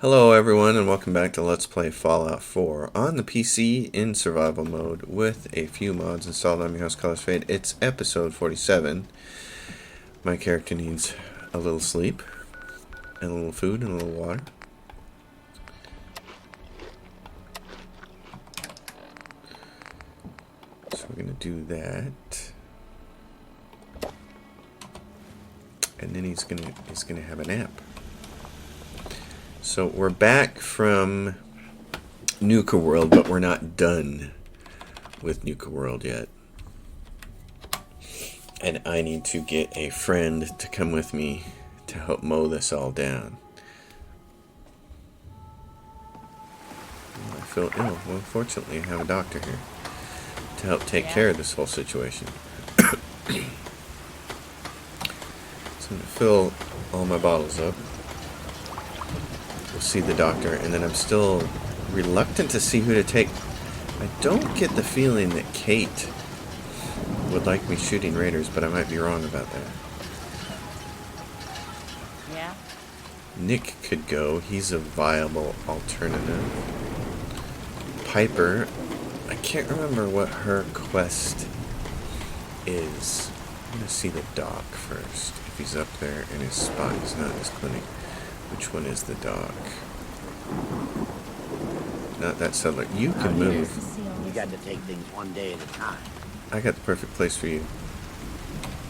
Hello everyone and welcome back to Let's Play Fallout 4 on the PC in survival mode with a few mods installed on your house Colors Fade. It's episode 47. My character needs a little sleep and a little food and a little water. So we're going to do that. And then he's gonna have a nap. So we're back from Nuka World, but we're not done with Nuka World yet. And I need to get a friend to come with me to help mow this all down. I feel ill. Well, fortunately, I have a doctor here to help take care of this whole situation. So I'm going to fill all my bottles up. We'll see the doctor, and then I'm still reluctant to see who to take. I don't get the feeling that Kate would like me shooting raiders, but I might be wrong about that. Yeah? Nick could go. He's a viable alternative. Piper, I can't remember what her quest is. I'm going to see the doc first. If he's up there in his spot, he's not in his clinic. Which one is the doc? Not that settler. You can move. You got to take things one day at a time. I got the perfect place for you.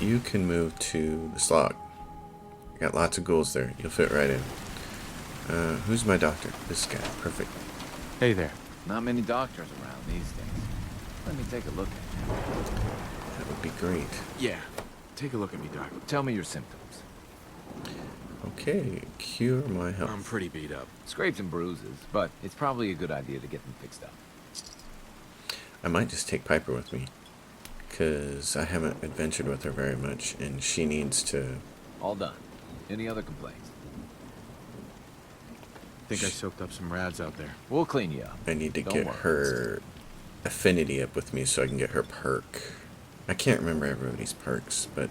You can move to the slog. I got lots of ghouls there. You'll fit right in. Who's my doctor? This guy. Perfect. Hey there. Not many doctors around these days. Let me take a look at you. That would be great. Yeah. Take a look at me, Doc. Tell me your symptoms. Okay, cure my health. I'm pretty beat up. Scrapes and bruises, but it's probably a good idea to get them fixed up. I might just take Piper with me, because I haven't adventured with her very much, and she needs to... All done. Any other complaints? Think I soaked up some rads out there. We'll clean you up. I need to Don't get worry. her affinity up with me so I can get her perk. I can't remember everybody's perks, but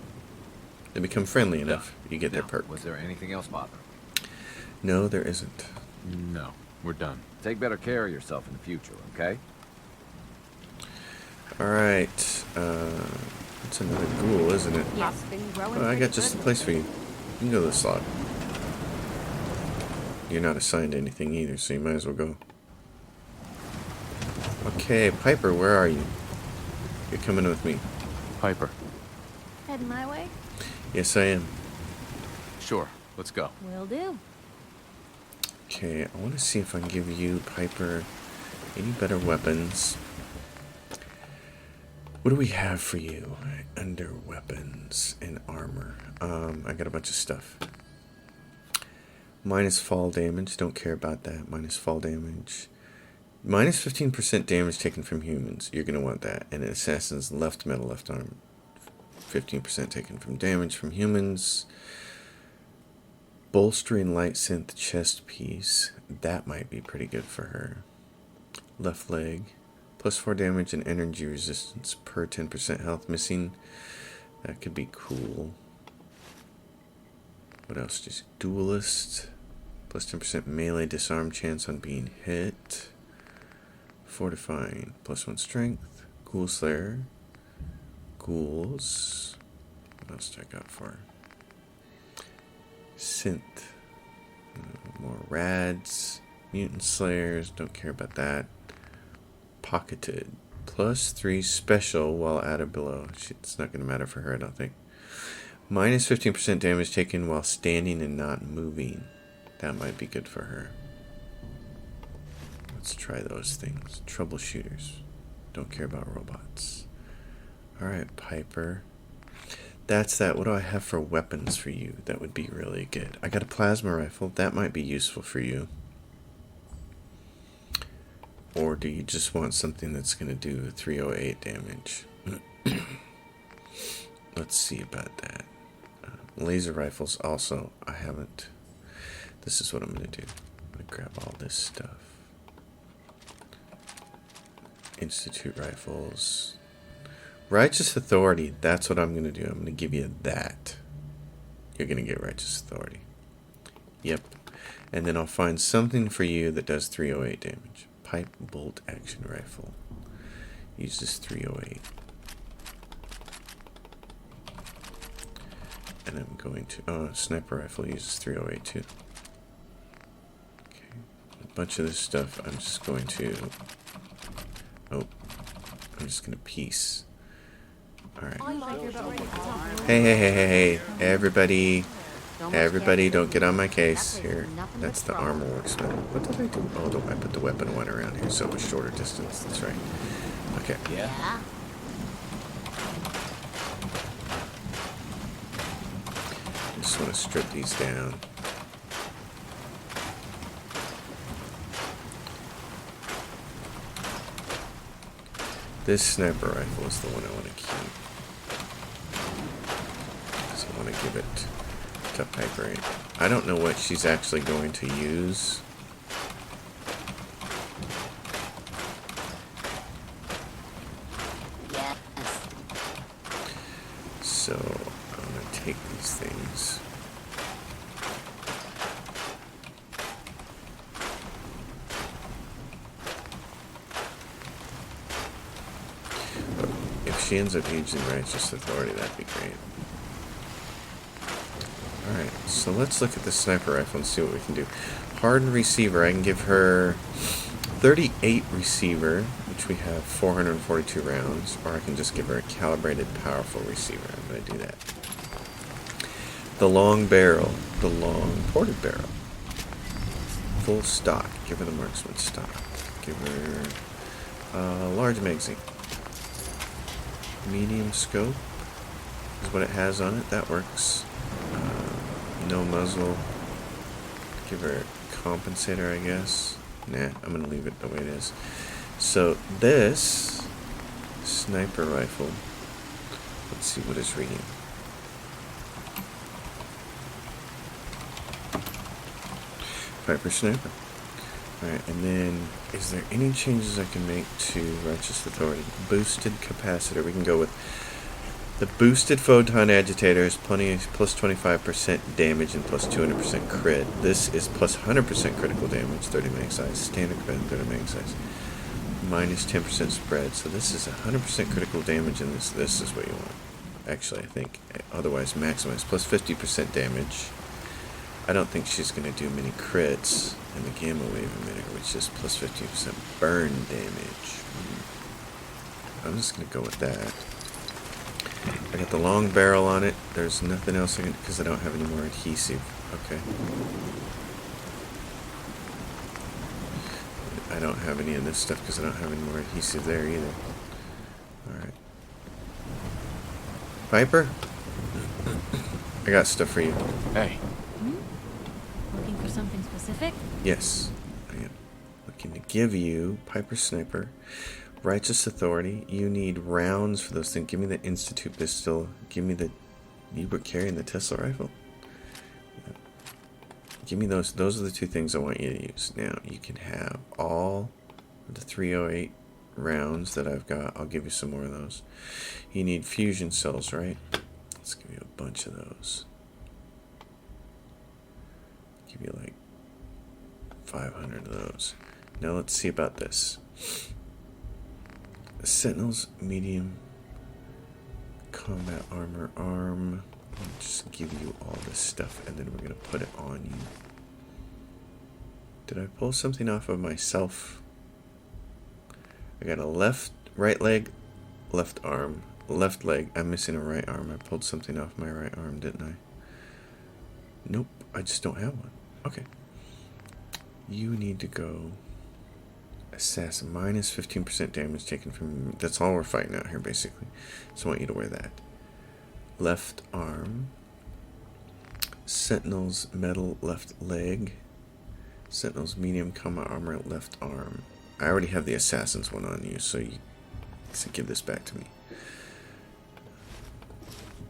they become friendly enough. You get their Now, perk. was there anything else bothering? No, there isn't. No. We're done. Take better care of yourself in the future, okay? Alright, it's another ghoul, isn't it? Yes. Been growing Oh, I got pretty just the good place for lately. you. You can go to the slot. You're not assigned to anything either, so you might as well go. Okay, Piper, where are you? You're coming with me. Piper. Heading my way? Yes, I am. Sure. Let's go. Will do. Okay, I want to see if I can give you, Piper, any better weapons. What do we have for you? Under weapons and armor. I got a bunch of stuff. Minus fall damage. Don't care about that. Minus fall damage. Minus 15% damage taken from humans. You're going to want that. And assassin's left metal, left arm. 15% taken from damage from humans. Bolstering light synth chest piece. That might be pretty good for her. Left leg. Plus 4 damage and energy resistance per 10% health missing. That could be cool. What else? Just duelist. Plus 10% melee disarm chance on being hit. Fortifying. Plus 1 strength. Ghoul Slayer. Ghouls. What else do I got for her? Synth. More rads. Mutant Slayers. Don't care about that. Pocketed. Plus 3 special while at or below. It's not going to matter for her, I don't think. Minus 15% damage taken while standing and not moving. That might be good for her. Let's try those things. Troubleshooters. Don't care about robots. Alright, Piper. That's that. What do I have for weapons for you? That would be really good. I got a plasma rifle. That might be useful for you. Or do you just want something that's going to do 308 damage? Let's see about that. Laser rifles also. I haven't. This is what I'm going to do. I'm going to grab all this stuff. Institute rifles. Righteous Authority. That's what I'm going to do. I'm going to give you that. You're going to get Righteous Authority. Yep. And then I'll find something for you that does 308 damage. Pipe bolt action rifle. Uses 308. And I'm going to... Oh, sniper rifle uses 308 too. Okay. A bunch of this stuff I'm just going to... Oh. I'm just going to piece. Alright. Hey. Everybody. Everybody, don't get on my case here. That's the armor worksman. What did I do? Oh, I put the weapon one around here. So much shorter distance. That's right. Okay. Yeah? I just want to strip these down. This sniper rifle is the one I want to keep. Because I want to give it to Piper. I don't know what she's actually going to use. Yes. So I'm going to take these things. If she ends up using Righteous Authority, that'd be great. Alright, so let's look at the sniper rifle and see what we can do. Hardened receiver, I can give her 38 receiver, which we have 442 rounds, or I can just give her a calibrated powerful receiver. I'm going to do that. The long barrel, the long ported barrel. Full stock, give her the marksman stock. Give her a large magazine. Medium scope is what it has on it. That works. No muzzle. Give her a compensator, I guess. Nah, I'm going to leave it the way it is. So this sniper rifle, let's see what it's reading. Piper sniper. Alright, and then is there any changes I can make to Righteous Authority? Boosted capacitor. We can go with the boosted photon agitator is plus 25% damage and plus 200% crit. This is plus 100% critical damage, 30 mag size. Standard combat, 30 mag size. Minus 10% spread. So this is 100% critical damage, and this is what you want. Actually, I think otherwise maximize. Plus 50% damage. I don't think she's going to do many crits. And the gamma wave emitter, which is plus 50% burn damage. I'm just going to go with that. I got the long barrel on it. There's nothing else I can, because I don't have any more adhesive. Okay. I don't have any of this stuff because I don't have any more adhesive there either. Alright. Piper? I got stuff for you. Hey. Looking for something specific? Yes. I am looking to give you Piper Sniper. Righteous Authority. You need rounds for those things. Give me the Institute pistol. Give me the... You were carrying the Tesla rifle? Yeah. Give me those. Those are the two things I want you to use. Now, you can have all of the 308 rounds that I've got. I'll give you some more of those. You need fusion cells, right? Let's give you a bunch of those. Give you like 500 of those. Now let's see about this. Sentinels, medium combat armor, arm. I'll just give you all this stuff and then we're going to put it on you. Did I pull something off of myself? I got a right leg, left arm, left leg. I'm missing a right arm. I pulled something off my right arm, didn't I? Nope, I just don't have one. Okay. You need to go assassin. Minus 15% damage taken from... That's all we're fighting out here, basically. So I want you to wear that. Left arm. Sentinel's metal left leg. Sentinel's medium combat armor left arm. I already have the assassin's one on you, so you give this back to me.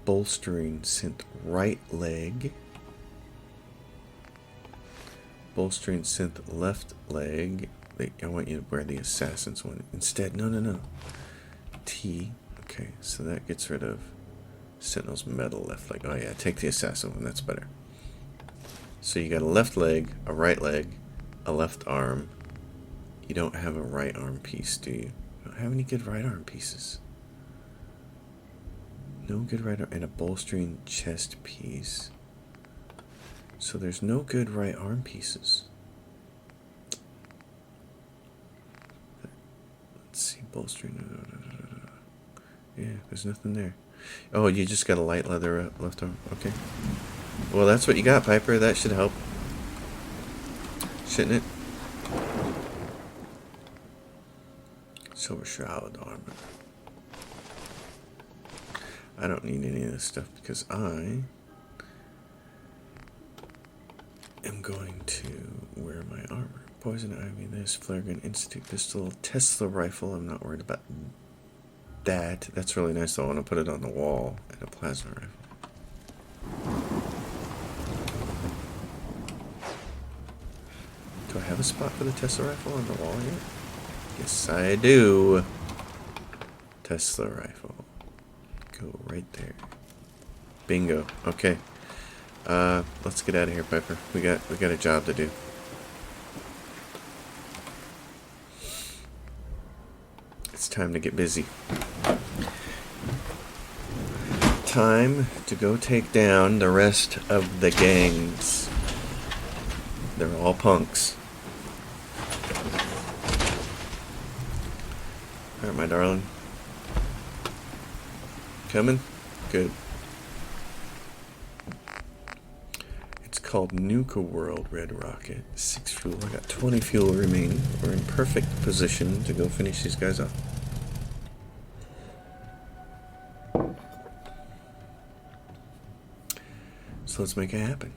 Bolstering synth right leg. Bolstering synth left leg. I want you to wear the assassin's one instead. No. T. Okay, so that gets rid of Sentinel's metal left leg. Oh yeah, take the assassin one. That's better. So you got a left leg, a right leg, a left arm. You don't have a right arm piece, do you? You don't have any good right arm pieces. No good right arm, and a bolstering chest piece. So there's no good right arm pieces. Let's see, bolstering. Yeah, there's nothing there. Oh, you just got a light leather left arm. Okay. Well, that's what you got, Piper. That should help. Shouldn't it? Silver shroud armor. I don't need any of this stuff because I am going to wear my armor. Poison ivy, this flare gun, institute pistol, Tesla rifle. I'm not worried about that. That's really nice though. I want to put it on the wall, and a plasma rifle. Do I have a spot for the Tesla rifle on the wall yet? Yes, I do. Tesla rifle. Go right there. Bingo. Okay. Let's get out of here, Piper. We got a job to do. It's time to get busy. Time to go take down the rest of the gangs. They're all punks. Alright, my darling. Coming? Good. It's called Nuka World Red Rocket. 6 fuel. I got 20 fuel remaining. We're in perfect position to go finish these guys off. So let's make it happen.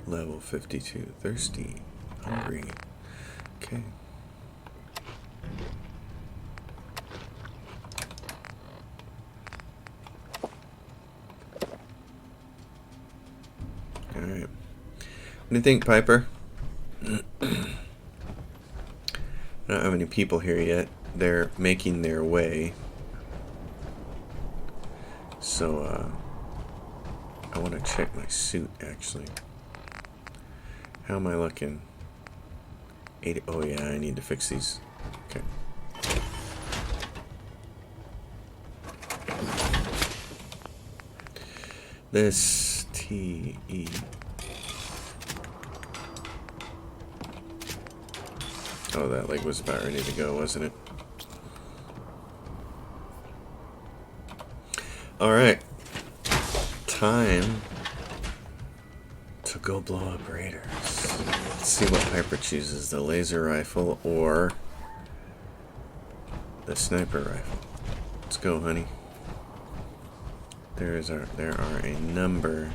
Level 52. Thirsty. Hungry. Okay. Alright. What do you think, Piper? I don't have any people here yet. They're making their way. So, I want to check my suit, actually. How am I looking? 80. Oh, yeah, I need to fix these. Okay. This TE. Oh, that leg was about ready to go, wasn't it? Alright. Time to go blow up raiders. Let's see what Piper chooses, the laser rifle or the sniper rifle. Let's go, honey. There are a number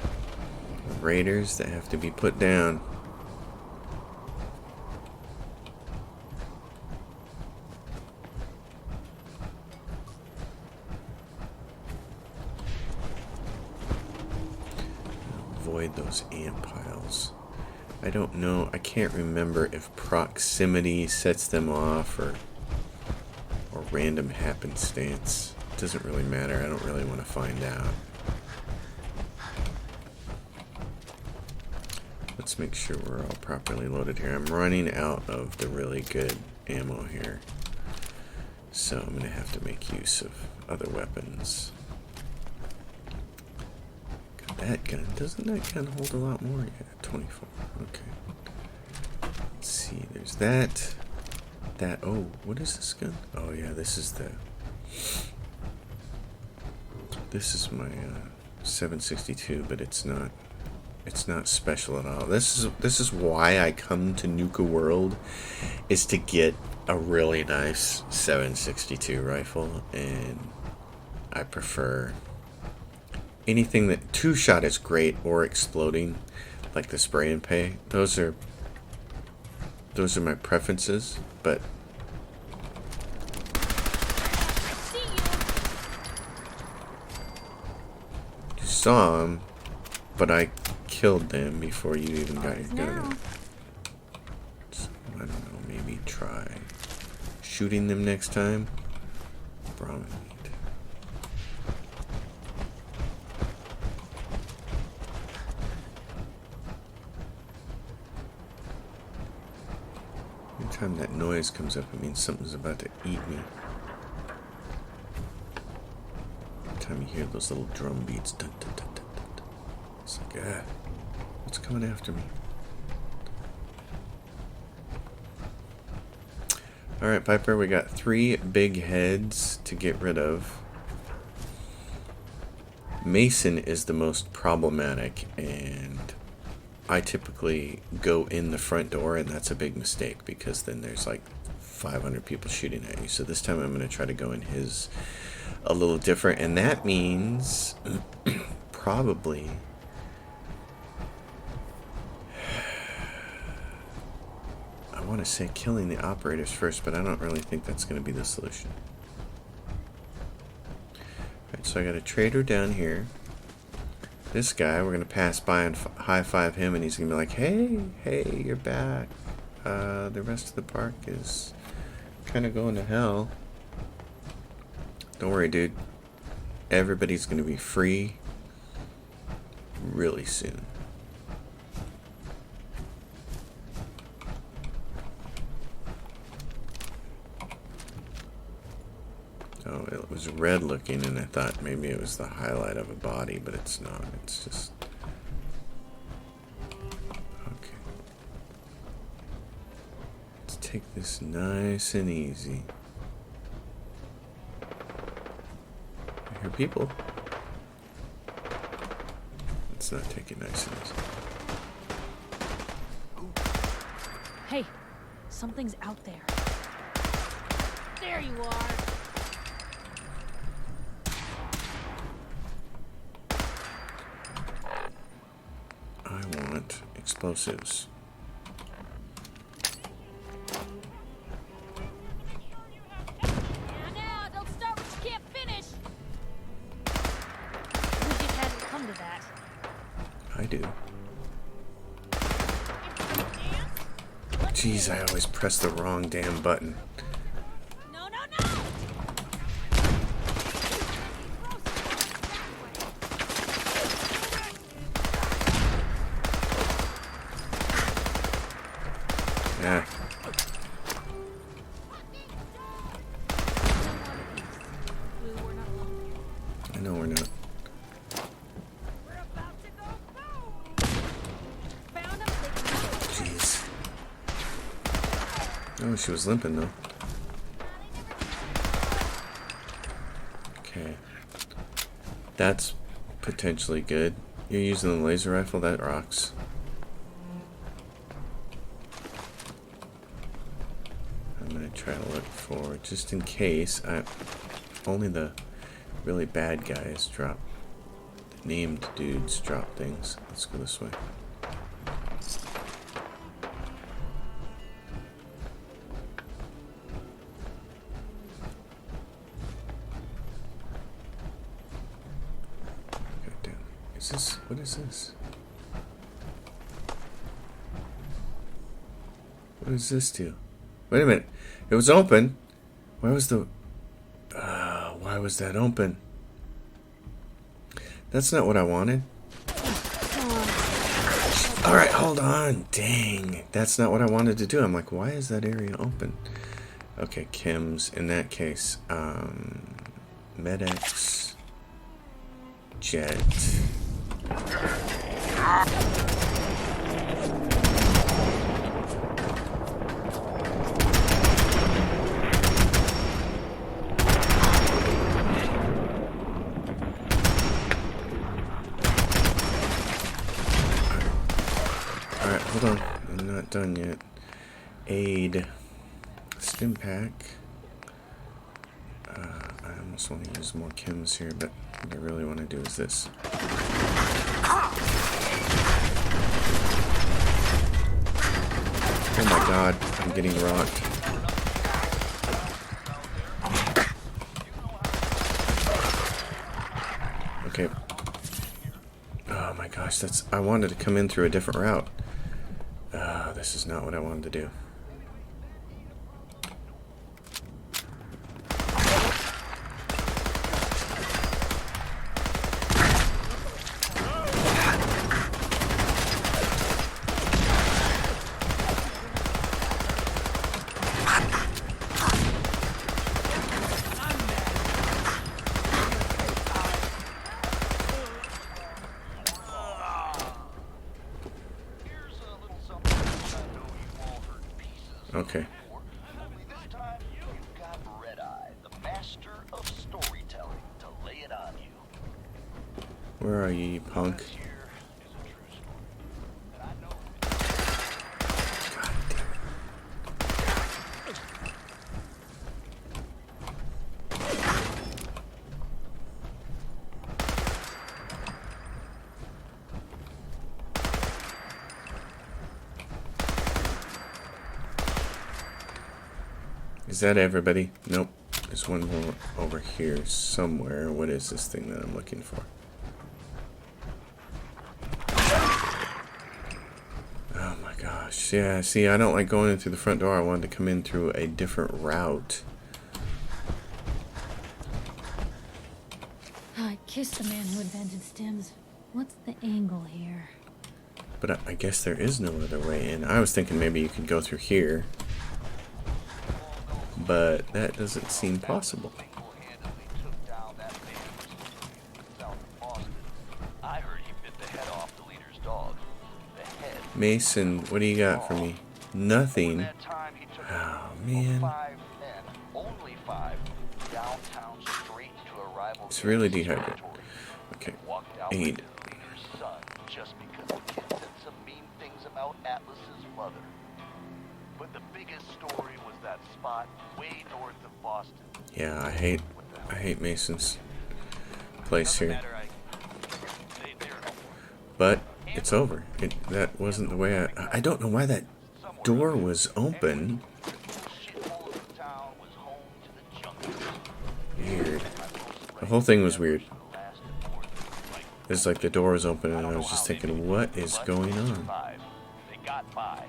of raiders that have to be put down. Avoid those ant piles. I don't know. I can't remember if proximity sets them off or random happenstance. It doesn't really matter. I don't really want to find out. Let's make sure we're all properly loaded here. I'm running out of the really good ammo here. So I'm going to have to make use of other weapons. Got that gun. Doesn't that gun hold a lot more? Yeah, 24. Okay. Let's see. There's that. That. Oh, what is this gun? Oh, yeah, this is the... This is my 762, but it's not special at all. This is why I come to Nuka World, is to get a really nice 762 rifle, and I prefer anything that two-shot is great, or exploding, like the spray and pay. Those are my preferences, but you saw them, but I killed them before you even got your gun out. So, I don't know, maybe try shooting them next time. Brahmin meat. Anytime that noise comes up, it means something's about to eat me. Every time you hear those little drum beats, dun, dun, dun, dun, dun, dun. It's like, what's coming after me? Alright, Piper, we got 3 big heads to get rid of. Mason is the most problematic, and I typically go in the front door, and that's a big mistake because then there's like 500 people shooting at you. So this time I'm going to try to go in his a little different, and that means probably I want to say killing the operators first, but I don't really think that's going to be the solution. Alright, so I got a trader down here. This guy, we're going to pass by and high-five him, and he's going to be like, hey, you're back. The rest of the park is kind of going to hell. Don't worry, dude. Everybody's going to be free really soon. Oh, it was red looking, and I thought maybe it was the highlight of a body, but it's not. It's just... Okay. Let's take this nice and easy. I hear people. Let's not take it nice and easy. Hey, something's out there. There you are. I want explosives. Now, don't start what you can't finish. We just hadn't come to that. I do. Jeez, I always press the wrong damn button. No, no, no! Yeah. I know we're not. Jeez. Oh, she was limping though. Okay. That's potentially good. You're using the laser rifle? That rocks. I'm gonna try to look for, just in case, only the really bad guys drop, the named dudes drop things. Let's go this way. Goddamn. Is this, what is this? What does this do? Wait a minute. It was open. Why was the... why was that open? That's not what I wanted. Alright, hold on. Dang. That's not what I wanted to do. I'm like, why is that area open? Okay, chems. In that case, Med-X, Jet. Alright, hold on. I'm not done yet. Aid. Stim pack. I almost want to use more chems here, but what I really want to do is this. Oh my god, I'm getting rocked. Okay. Oh my gosh, that's... I wanted to come in through a different route. This is not what I wanted to do. Okay. Only this time, you've got Red Eye, the master of storytelling, to lay it on you. Where are you, punk? This here is a true story. And I know God damn it. Is that everybody? Nope. There's one more over here somewhere. What is this thing that I'm looking for? Oh my gosh. Yeah, see, I don't like going in through the front door. I wanted to come in through a different route. I kissed the man who invented stims. What's the angle here? But I guess there is no other way in. I was thinking maybe you could go through here. But that doesn't seem possible. single-handedly took down that man south of Boston. I heard he bit the head off the leader's dog. The head. Mason, what do you got for me? Nothing. That time he took Oh, man. 5 men, only 5, downtown straight to a rival. It's really gang's dehydrated. territory. Okay. Walked out Aid. with the leader's son just because the kid said some mean things about Atlas's mother. But the biggest story was that spot way north of Boston. Yeah, I hate Mason's place Doesn't here. matter, they're But it's over. That wasn't the way I don't know why that door was open. shithole of the town was home to the junkies. Weird. The whole thing was weird. It's like the door was open and I was just thinking, what is going on? They got by.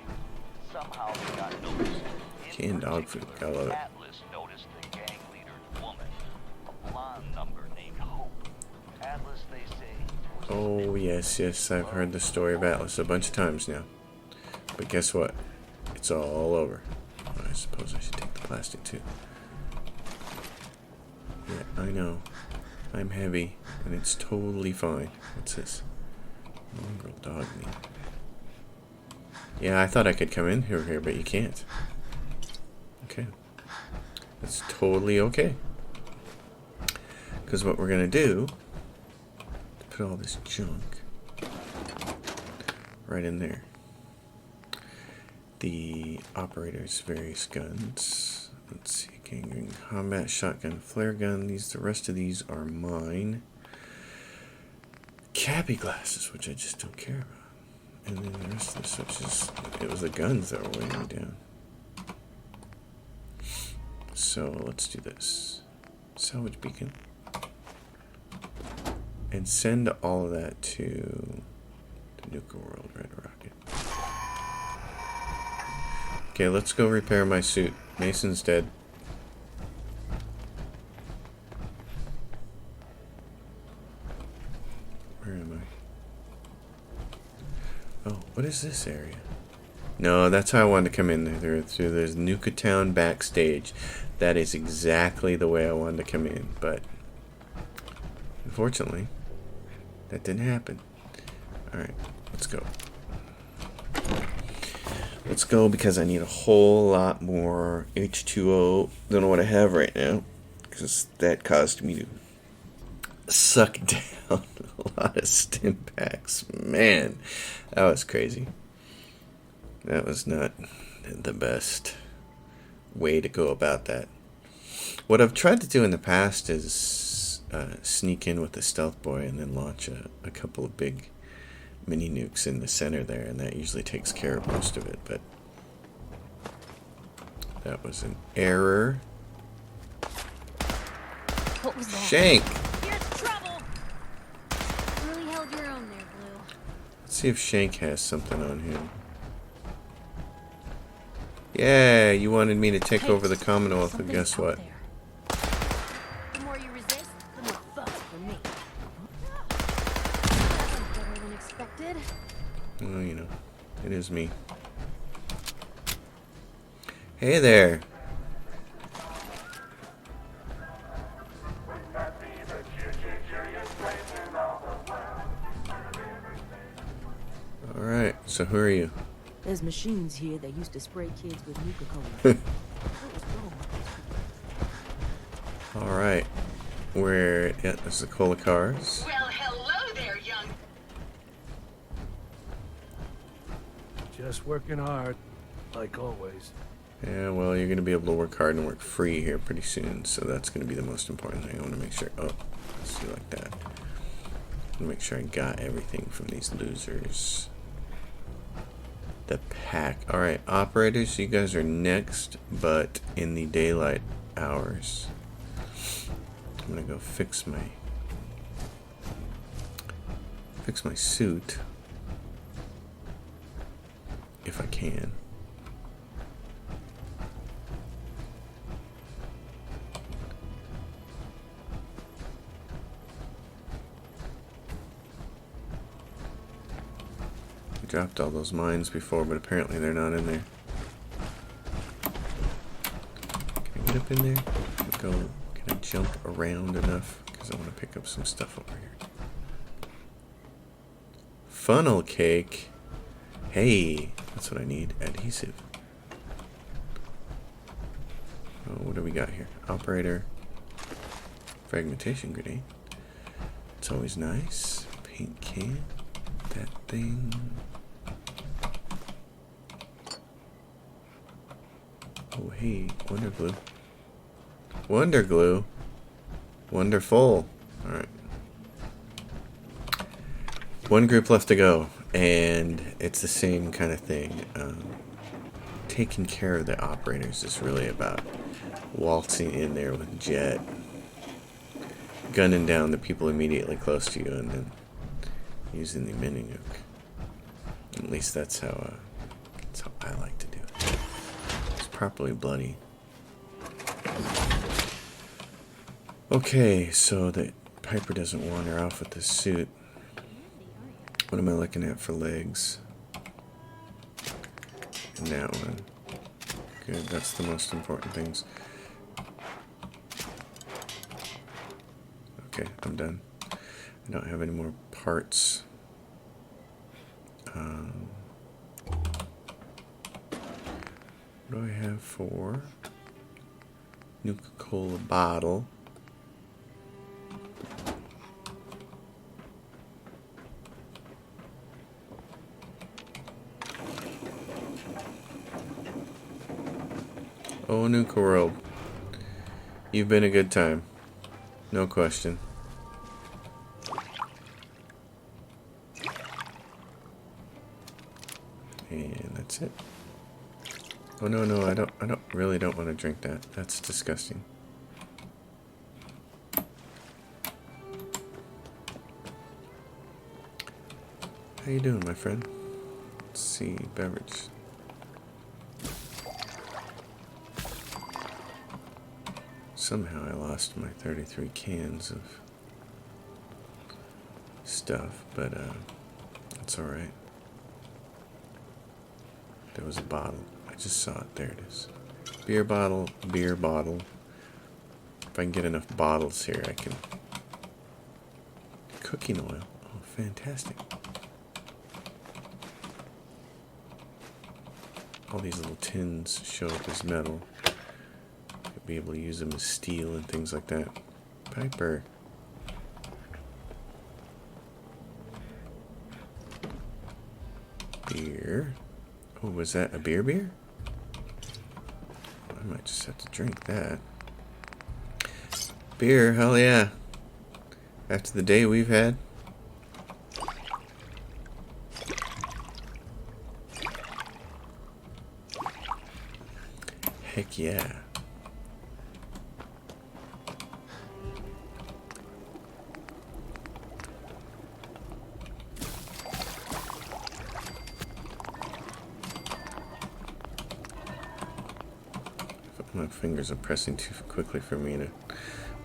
Somehow they got noticed. Canned dog food. Gotta love it. Atlas noticed the gang leader's woman, a blonde number named Hope. Atlas, they say, was Oh, yes, yes. I've heard the story of Atlas a bunch of times now. But guess what? It's all over. Oh, I suppose I should take the plastic too. Yeah, I know. I'm heavy, and it's totally fine. What's this? Mongrel dog meat. Yeah, I thought I could come in here, but you can't. Okay. That's totally okay. Because what we're going to do is put all this junk right in there. The operator's various guns. Let's see. Gangrene combat shotgun, flare gun. The rest of these are mine. Cappy glasses, which I just don't care about. And then the rest of this, which is, it was the guns that were weighing me down. So let's do this. Salvage beacon. And send all of that to the Nuka World Red Rocket. Okay, let's go repair my suit. Mason's dead. Where am I? Oh, what is this area? No, that's how I wanted to come in there. Through this Nuka Town backstage. That is exactly the way I wanted to come in, but unfortunately, that didn't happen. Alright, let's go. Let's go because I need a whole lot more H2O than what I have right now. Because that caused me to suck down a lot of stim packs. Man, that was crazy. That was not the best way to go about that. What I've tried to do in the past is sneak in with the stealth boy and then launch a couple of big mini nukes in the center there, and that usually takes care of most of it, but that was an error. What was that? Shank! Here's trouble! Really held your own there, Blue. Let's see if Shank has something on him. Yeah, you wanted me to take Hey, over the Commonwealth, but something's guess out what? there. The more you resist, the more fuck for me. Better than expected. Well, you know, it is me. Hey there! Alright, so who are you? There's machines here that used to spray kids with Nuka-Cola. What was wrong with these people? Alright. Where, yeah, there's the cola cars. Well, hello there, young. Just working hard, like always. Yeah, well, you're going to be able to work hard and work free here pretty soon, so that's going to be the most important thing. I want to make sure, oh, let's do like that. I want to make sure I got everything from these losers. The pack. Alright, operators, you guys are next, but in the daylight hours. I'm going to go fix my suit. If I can. I dropped all those mines before, but apparently they're not in there. Can I get up in there? Can I jump around enough? Because I want to pick up some stuff over here. Funnel cake. Hey, that's what I need. Adhesive. Oh, what do we got here? Operator. Fragmentation grenade. It's always nice. Paint can. That thing. Oh, hey, Wonder Glue. Wonder Glue. Wonderful. Alright. One group left to go, and it's the same kind of thing. Taking care of the operators is really about waltzing in there with Jet, gunning down the people immediately close to you, and then using the mini nuke. At least that's how I like to do it. It's properly bloody. Okay, so that Piper doesn't wander off with this suit. What am I looking at for legs? And that one. Good, that's the most important things. Okay, I'm done. I don't have any more parts. What do I have for Nuka-Cola bottle? Oh, Nuka World. You've been a good time. No question. And that's it. Oh no, I don't really don't want to drink that. That's disgusting. How you doing, my friend? Let's see, beverage. Somehow I lost my 33 cans of stuff, but that's alright. There was a bottle. I just saw it. There it is. Beer bottle, beer bottle. If I can get enough bottles here, I can... Cooking oil. Oh, fantastic. All these little tins show up as metal. You'll be able to use them as steel and things like that. Piper. Beer. Oh, was that a beer? I might just have to drink that. Beer, hell yeah. After the day we've had. Heck yeah. My fingers are pressing too quickly for me to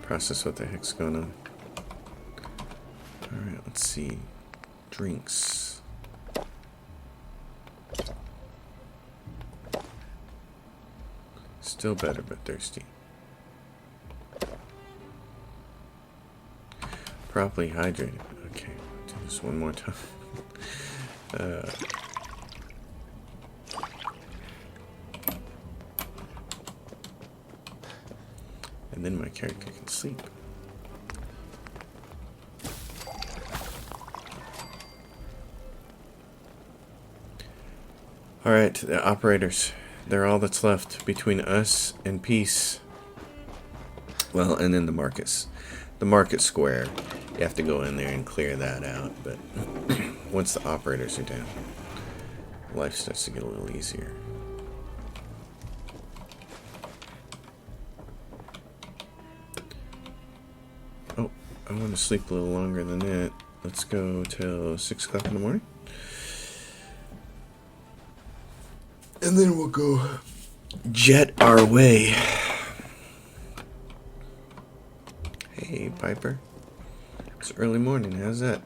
process what the heck's going on. Alright, let's see. Drinks. Still better, but thirsty. Properly hydrated. Okay, do this one more time. And then my character can sleep. Alright, the operators. They're all that's left between us and peace. Well, and then the markets. The market square. You have to go in there and clear that out. But once the operators are down, life starts to get a little easier. Oh, I want to sleep a little longer than that. Let's go till 6 o'clock in the morning. And then we'll go jet our way. Hey, Piper. It's early morning. How's that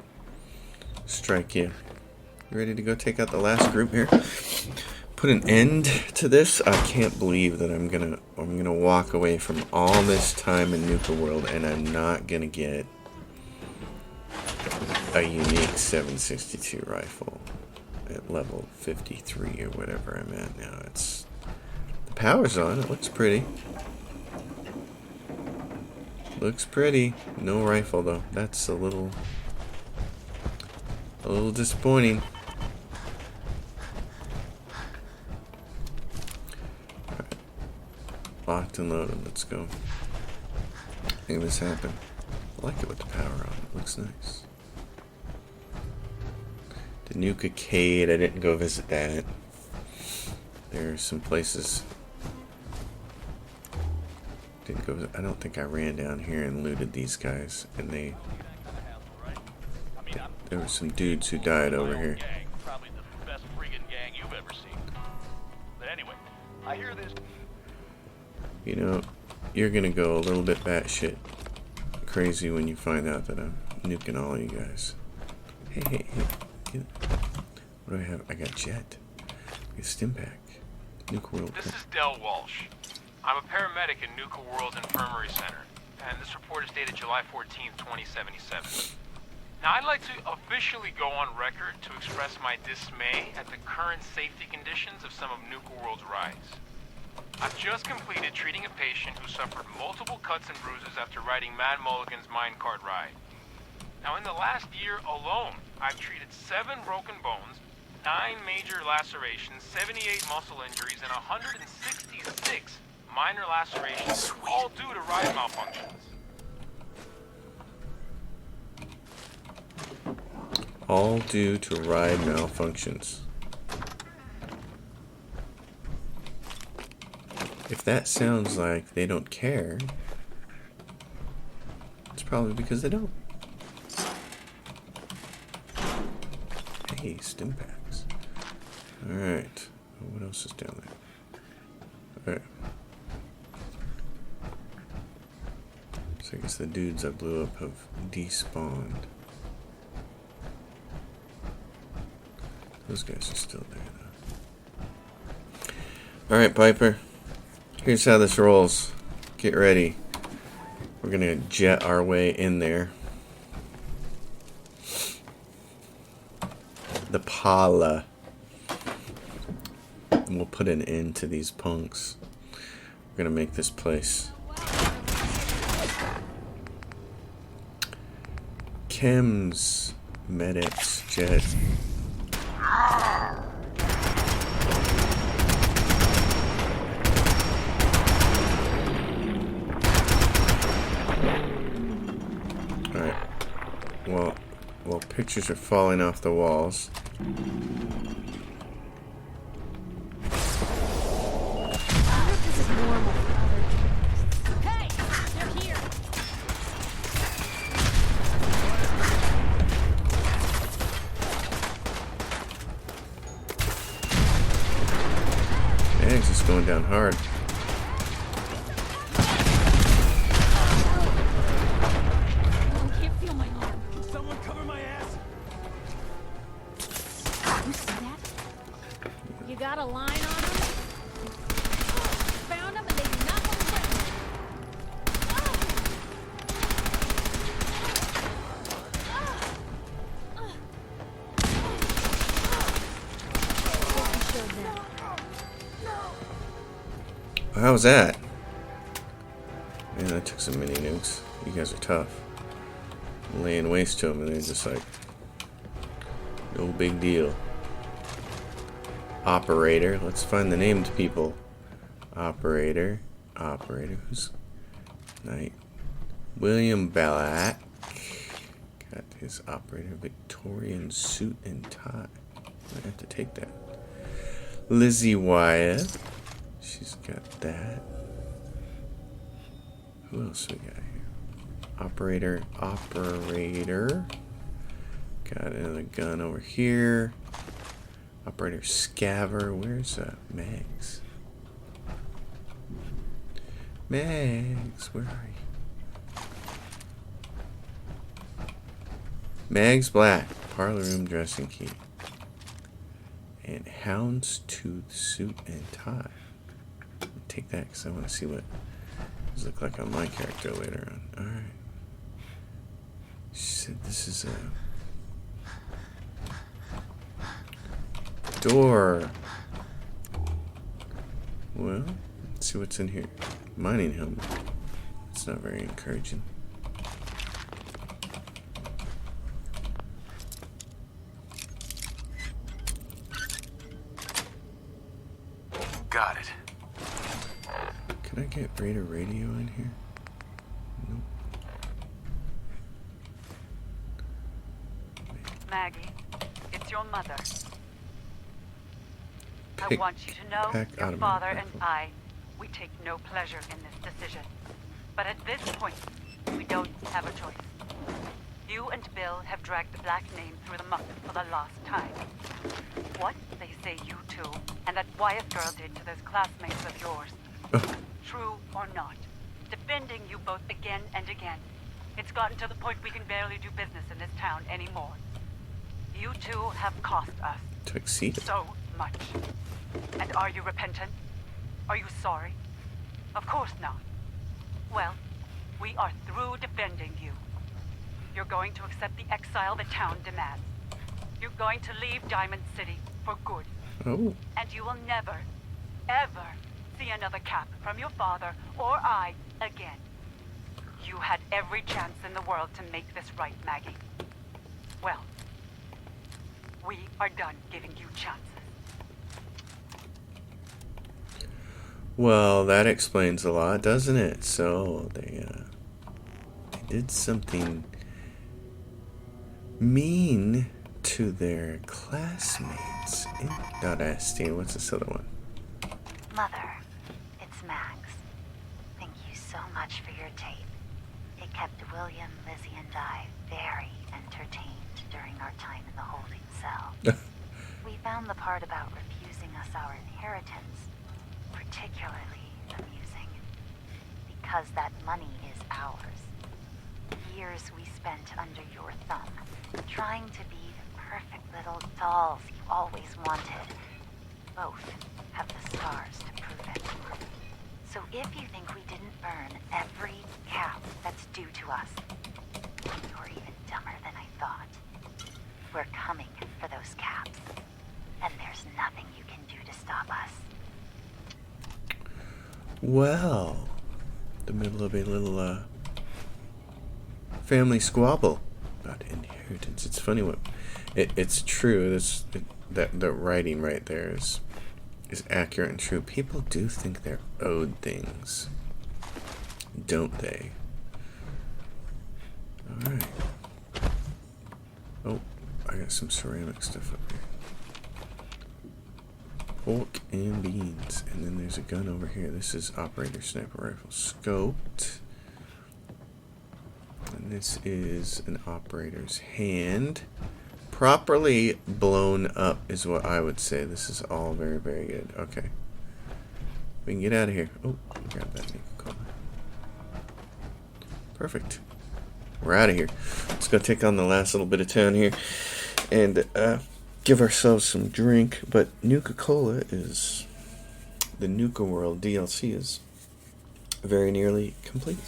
strike you? You ready to go take out the last group here? Put an end to this. I can't believe that I'm gonna walk away from all this time in Nuka World and I'm not gonna get a unique 7.62 rifle at level 53 or whatever I'm at now. It's the power's on. It looks pretty. Looks pretty. No rifle though. That's a little disappointing. Right. Locked and loaded. Let's go. Make this happen. I like it with the power on. It looks nice. The Nuka Cade, I didn't go visit that. There are some places. Didn't go. I don't think I ran down here and looted these guys. And there were some dudes who died over here. Probably the best friggin' gang you've ever seen. But anyway, I hear this. You know, you're gonna go a little bit batshit crazy when you find out that I'm nuking all you guys. Hey. What do I have? I got Jet. I got Stimpak. Nuka World. This is Del Walsh. I'm a paramedic in Nuka World Infirmary Center, and this report is dated July 14th, 2077. Now, I'd like to officially go on record to express my dismay at the current safety conditions of some of Nuka World's rides. I've just completed treating a patient who suffered multiple cuts and bruises after riding Mad Mulligan's minecart ride. Now, in the last year alone, I've treated 7 broken bones, 9 major lacerations, 78 muscle injuries, and 166 minor lacerations, all due to ride malfunctions. All due to ride malfunctions. If that sounds like they don't care, it's probably because they don't. Hey, Stimpaks. Alright. What else is down there? Alright. So I guess the dudes I blew up have despawned. Those guys are still there though. Alright, Piper. Here's how this rolls. Get ready. We're gonna jet our way in there. The Pala. And we'll put an end to these punks. We're gonna make this place. Chems. Medics. Jet. Alright. Well, pictures are falling off the walls. I wonder if this is normal for other. Hey, they're here. Eggs is going down hard. I can't feel my arm. Someone cover my ass! You see that? You got a line on them? Found them and they do not want to let me. How's that? Man, that took some mini nukes. You guys are tough. I'm laying waste to them, and they're just like, no big deal. Operator. Let's find the named people. Operator. Who's Knight? William Black. Got his operator. Victorian suit and tie. I have to take that. Lizzie Wyatt. She's got that. Who else we got here? Operator. Got another gun over here. Operator Scaver. Where's Mags? Mags, where are you? Mags Black. Parlor room dressing key. And Houndstooth suit and tie. I'll take that because I want to see what does look like on my character later on. Alright. She said this is a door. Well, let's see what's in here. Mining helmet. It's not very encouraging. Got it. Can I get Raider radio in here? Nope. Maggie, it's your mother. I Pick- want you to know pack your automatic father and rifle. I, we take no pleasure in this decision. But at this point, we don't have a choice. You and Bill have dragged the Black name through the muck for the last time. What they say you two and that Wyatt girl did to those classmates of yours, true or not, defending you both again and again. It's gotten to the point we can barely do business in this town anymore. You two have cost us Tuxedo. so much. And are you repentant? Are you sorry? Of course not. Well, we are through defending you. You're going to accept the exile the town demands. You're going to leave Diamond City for good. Oh. And you will never, ever see another cap from your father or I again. You had every chance in the world to make this right, Maggie. Well, we are done giving you chances. Well, that explains a lot, doesn't it? So they did something mean to their classmates. Not Astine. What's this other one? Mother, it's Max. Thank you so much for your tape. It kept William, Lizzie, and I very entertained during our time in the holding cell. We found the part about refusing us our inheritance particularly amusing, because that money is ours. Years we spent under your thumb, trying to be the perfect little dolls you always wanted. Both have the scars to prove it. So if you think we didn't earn every cap that's due to us, you're even dumber than I thought. We're coming for those caps, and there's nothing you can do to stop us. Well, the middle of a little family squabble about inheritance. It's funny what it's true. That the writing right there is accurate and true. People do think they're owed things, don't they? All right. Oh, I got some ceramic stuff up here. Pork and beans. And then there's a gun over here. This is operator sniper rifle scoped. And this is an operator's hand. Properly blown up is what I would say. This is all very, very good. Okay. We can get out of here. Oh, grab that Nickel. Perfect. We're out of here. Let's go take on the last little bit of town here. And, give ourselves some drink, but Nuka-Cola is the Nuka World DLC is very nearly complete.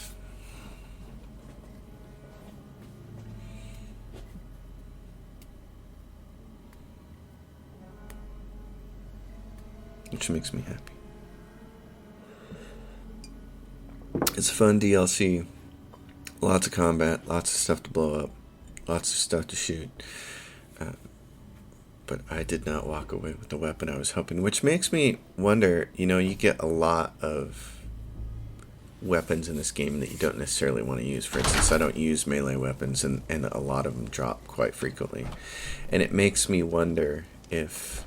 Which makes me happy. It's a fun DLC. Lots of combat, lots of stuff to blow up, lots of stuff to shoot. But I did not walk away with the weapon I was hoping, which makes me wonder, you get a lot of weapons in this game that you don't necessarily want to use. For instance, I don't use melee weapons, and a lot of them drop quite frequently. And it makes me wonder if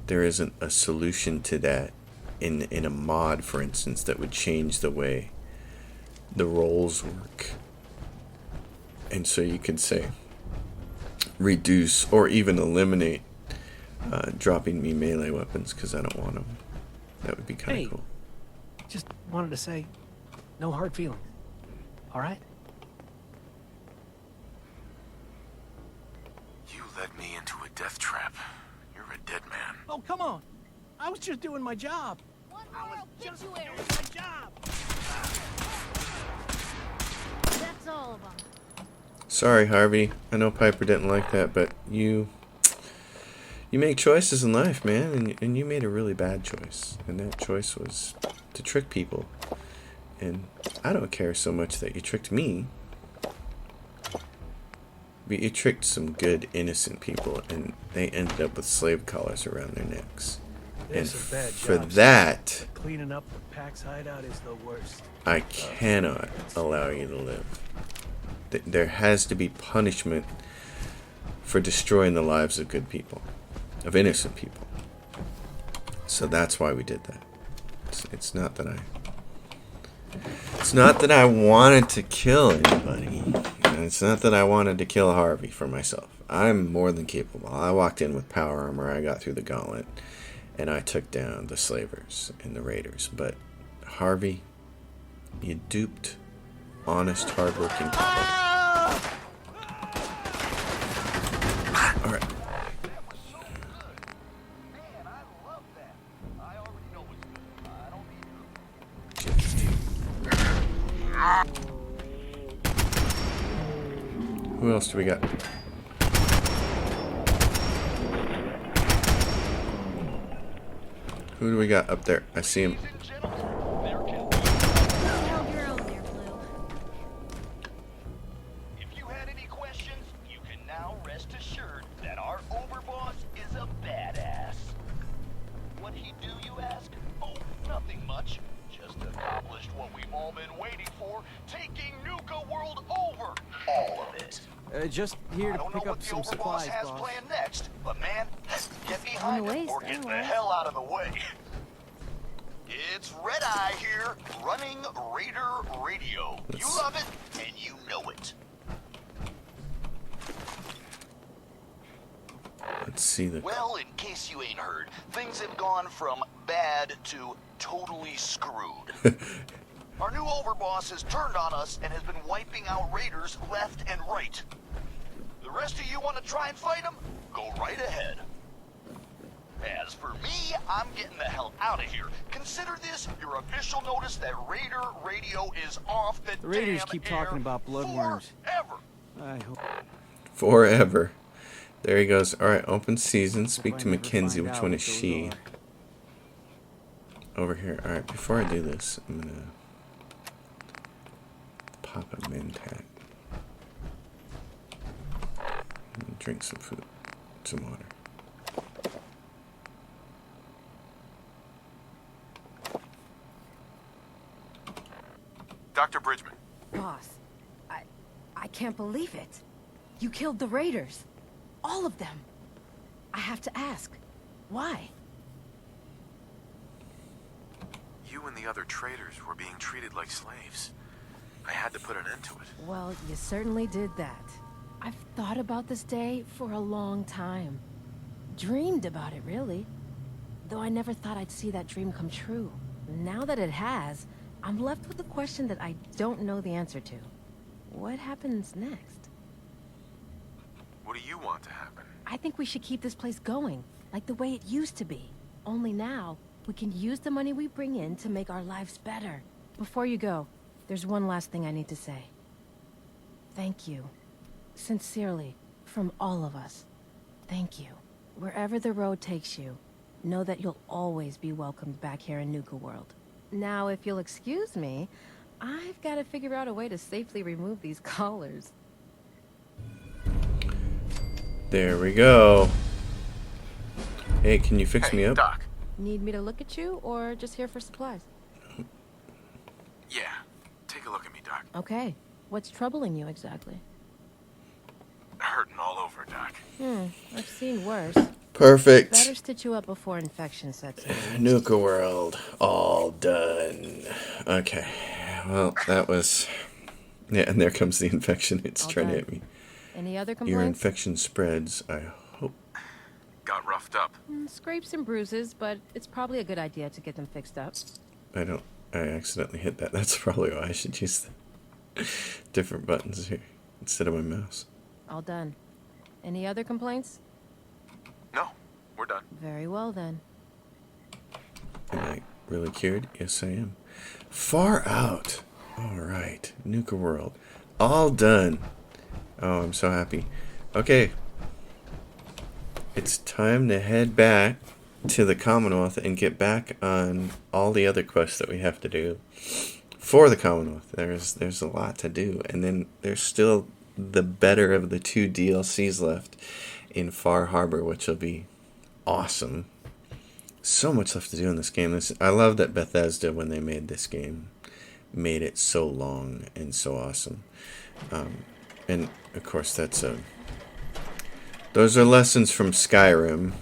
there isn't a solution to that in a mod, for instance, that would change the way the rolls work. And so you could say reduce or even eliminate dropping me melee weapons because I don't want them. That would be kind of Hey. cool. Just wanted to say, no hard feelings. All right? You led me into a death trap. You're a dead man. Oh, come on. I was just doing my job. One I was more, get just you, doing Eric. my job. That's all of them. Sorry, Harvey. I know Piper didn't like that, but you make choices in life, man, and you made a really bad choice. And that choice was to trick people. And I don't care so much that you tricked me. But you tricked some good, innocent people, and they ended up with slave collars around their necks. And There's some bad for jobs. that, Cleaning up the Pax hideout is the worst. I cannot allow you to live. There has to be punishment for destroying the lives of good people, of innocent people. So that's why we did that. It's not that I wanted to kill anybody. And it's not that I wanted to kill Harvey for myself. I'm more than capable. I walked in with power armor. I got through the gauntlet, and I took down the slavers and the raiders. But Harvey, you duped honest, hardworking people. All right. Who else do we got? Who do we got up there? I see him. Really held your own there, Blue. If you had any questions, you can now rest assured that our overboss is a badass. What'd he do, you ask? Oh, nothing much. Just accomplished what we've all been waiting for, taking Nuka World over. All of it. Just here I to don't know pick what up the some overboss supplies, has boss. planned next, but man, get behind the him way, or get the Starlight. hell out of the way. It's Red Eye here, running Raider Radio. You love it, and you know it. Let's see the. Well, in case you ain't heard, things have gone from bad to totally screwed. Our new overboss has turned on us and has been wiping out raiders left and right. The rest of you want to try and fight him? Go right ahead. As for me, I'm getting the hell out of here. Consider this your official notice that Raider Radio is off the Raiders damn keep air talking about bloodworms. forever. I hope Forever. There he goes. All right, open season. Speak to I never Mackenzie. find Which out one what is those she? are. Over here. All right, before I do this, I'm gonna pop a Mentat. And drink some food, some water. Dr. Bridgman. Boss, I can't believe it. You killed the raiders. All of them. I have to ask, why? You and the other traders were being treated like slaves. I had to put an end to it. Well, you certainly did that. I've thought about this day for a long time. Dreamed about it, really. Though I never thought I'd see that dream come true. Now that it has, I'm left with a question that I don't know the answer to. What happens next? What do you want to happen? I think we should keep this place going, like the way it used to be. Only now, we can use the money we bring in to make our lives better. Before you go, there's one last thing I need to say. Thank you. Sincerely, from all of us. Thank you. Wherever the road takes you, know that you'll always be welcomed back here in Nuka World. Now, if you'll excuse me, I've got to figure out a way to safely remove these collars. There we go. Hey, can you fix me up? Doc. Need me to look at you, or just here for supplies? Yeah. Take a look at me, Doc. Okay. What's troubling you exactly? Hurting all over, Doc. I've seen worse. Perfect. Better stitch you up before infection sets in. Nuka World, all done. Okay. Well, that was... Yeah, and there comes the infection. It's All trying to done. hit me. Any other Your complaints? infection spreads, I hope. Got roughed up. Scrapes and bruises, but it's probably a good idea to get them fixed up. I accidentally hit that. That's probably why I should use the different buttons here instead of my mouse. All done. Any other complaints? No, we're done. Very well then. Am I really cured? Yes, I am. Far out. All right. Nuka World. All done. Oh, I'm so happy. Okay. It's time to head back to the Commonwealth and get back on all the other quests that we have to do for the Commonwealth. There's a lot to do. And then there's still the better of the 2 DLCs left in Far Harbor, which will be awesome. So much left to do in this game. I love that Bethesda, when they made this game, made it so long and so awesome. And of course, those are lessons from Skyrim.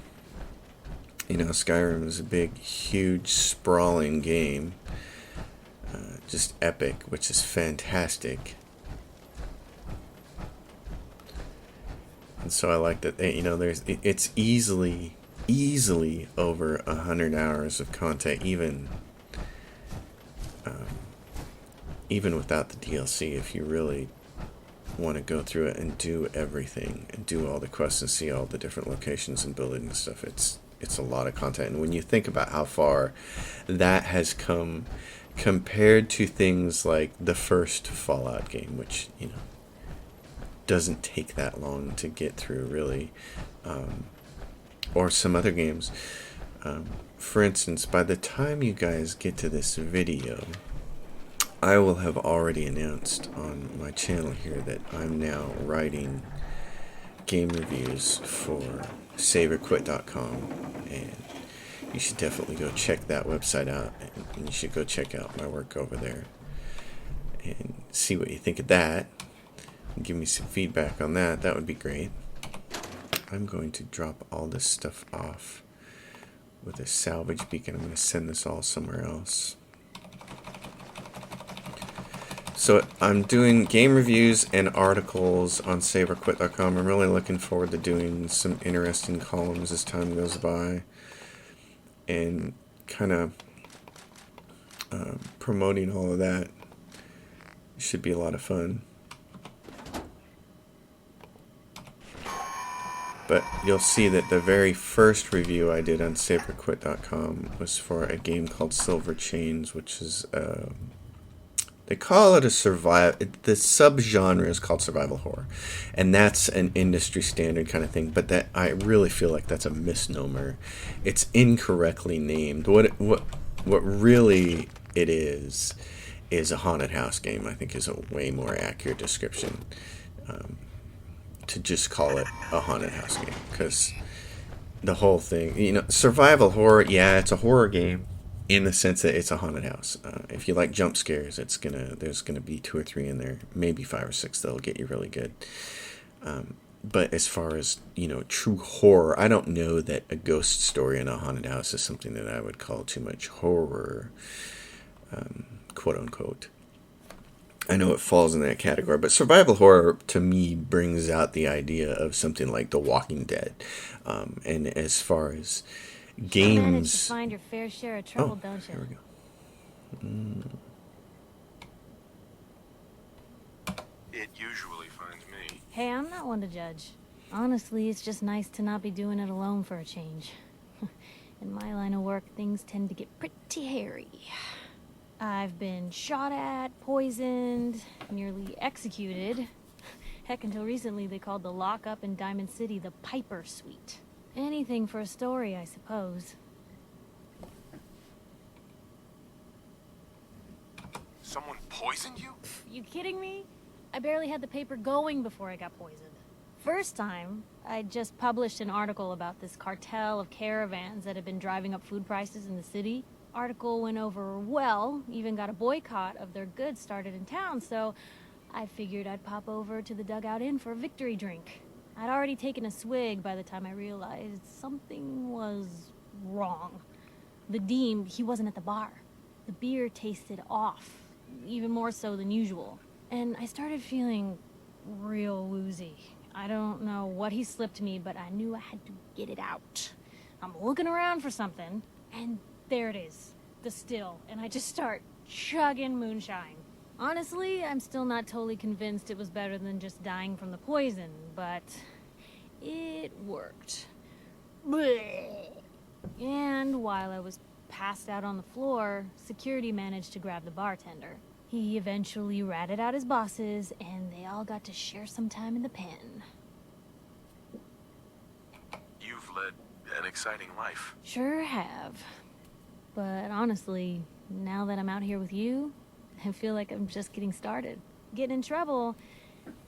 You know, Skyrim is a big, huge, sprawling game. Just epic, which is fantastic. And so I like that it's easily over 100 hours of content, even without the DLC, if you really want to go through it and do everything and do all the quests and see all the different locations and buildings and stuff. It's a lot of content. And when you think about how far that has come compared to things like the first Fallout game, which, doesn't take that long to get through, really, or some other games. For instance, by the time you guys get to this video, I will have already announced on my channel here that I'm now writing game reviews for SaveOrQuit.com, and you should definitely go check that website out, and you should go check out my work over there and see what you think of that. Give me some feedback on that. That would be great. I'm going to drop all this stuff off with a salvage beacon. I'm going to send this all somewhere else. So I'm doing game reviews and articles on SaveOrQuit.com. I'm really looking forward to doing some interesting columns as time goes by, and kind of promoting all of that. It should be a lot of fun. But you'll see that the very first review I did on SaveOrQuit.com was for a game called Silver Chains, which is, they call it the subgenre is called survival horror. And that's an industry standard kind of thing, but that I really feel like that's a misnomer. It's incorrectly named. What really it is a haunted house game, I think, is a way more accurate description. To just call it a haunted house game, because the whole thing, survival horror, yeah, it's a horror game in the sense that it's a haunted house. If you like jump scares, there's gonna be 2 or 3 in there, maybe 5 or 6 that'll get you really good. But as far as true horror, I don't know that a ghost story in a haunted house is something that I would call too much horror, quote unquote. I know it falls in that category, but survival horror to me brings out the idea of something like The Walking Dead. And as far as games, you manage to find your fair share of trouble, don't you? There we go. It usually finds me. Hey, I'm not one to judge. Honestly, it's just nice to not be doing it alone for a change. In my line of work, things tend to get pretty hairy. I've been shot at, poisoned, nearly executed. Heck, until recently they called the lockup in Diamond City the Piper Suite. Anything for a story, I suppose. Someone poisoned you? You kidding me? I barely had the paper going before I got poisoned. First time, I just published an article about this cartel of caravans that had been driving up food prices in the city. Article went over well, even got a boycott of their goods started in town, so I figured I'd pop over to the Dugout Inn for a victory drink. I'd already taken a swig by the time I realized something was wrong. The Deem, he wasn't at the bar. The beer tasted off, even more so than usual. And I started feeling real woozy. I don't know what he slipped me, but I knew I had to get it out. I'm looking around for something, and there it is, the still, and I just start chugging moonshine. Honestly, I'm still not totally convinced it was better than just dying from the poison, but it worked. Blech. And while I was passed out on the floor, security managed to grab the bartender. He eventually ratted out his bosses, and they all got to share some time in the pen. You've led an exciting life. Sure have. But honestly, now that I'm out here with you, I feel like I'm just getting started. Getting in trouble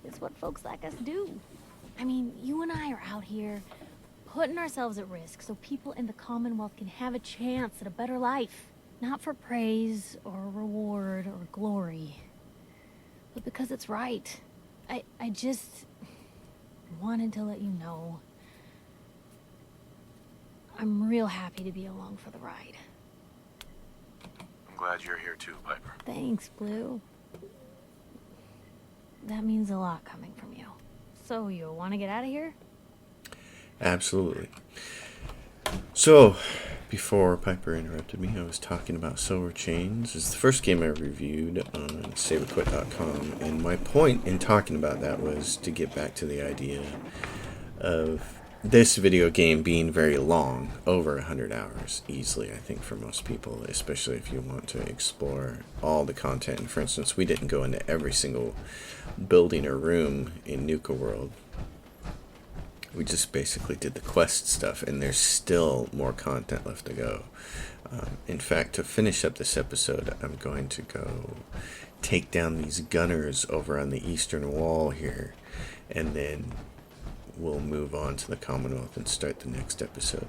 is what folks like us do. I mean, you and I are out here putting ourselves at risk so people in the Commonwealth can have a chance at a better life. Not for praise or reward or glory, but because it's right. I just wanted to let you know I'm real happy to be along for the ride. I'm glad you're here too, Piper. Thanks, Blue. That means a lot coming from you. So, you want to get out of here? Absolutely. So, before Piper interrupted me, I was talking about Silver Chains. It's the first game I reviewed on SaberQuit.com, and my point in talking about that was to get back to the idea of this video game being very long, over 100 hours easily, I think, for most people, especially if you want to explore all the content. And for instance, we didn't go into every single building or room in Nuka World. We just basically did the quest stuff, and there's still more content left to go. In fact, to finish up this episode, I'm going to go take down these gunners over on the eastern wall here, and then we'll move on to the Commonwealth and start the next episode.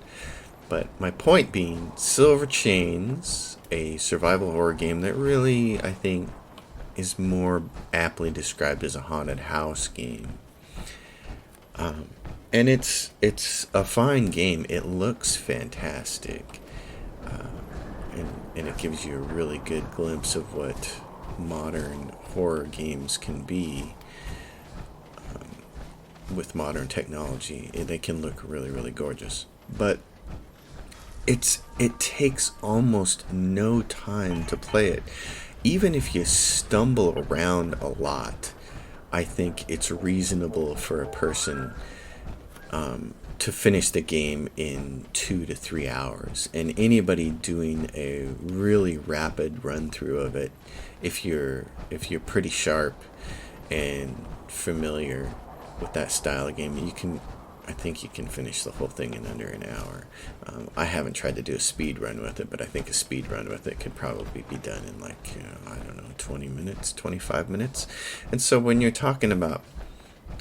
But my point being, Silver Chains, a survival horror game that really, I think, is more aptly described as a haunted house game. And it's a fine game. It looks fantastic, and it gives you a really good glimpse of what modern horror games can be with modern technology. They can look really, really gorgeous. But it takes almost no time to play it. Even if you stumble around a lot, I think it's reasonable for a person to finish the game in 2 to 3 hours. And anybody doing a really rapid run through of it, if you're pretty sharp and familiar with that style of game, I think you can finish the whole thing in under an hour. I haven't tried to do a speed run with it, but I think a speed run with it could probably be done in 20 minutes, 25 minutes. And so when you're talking about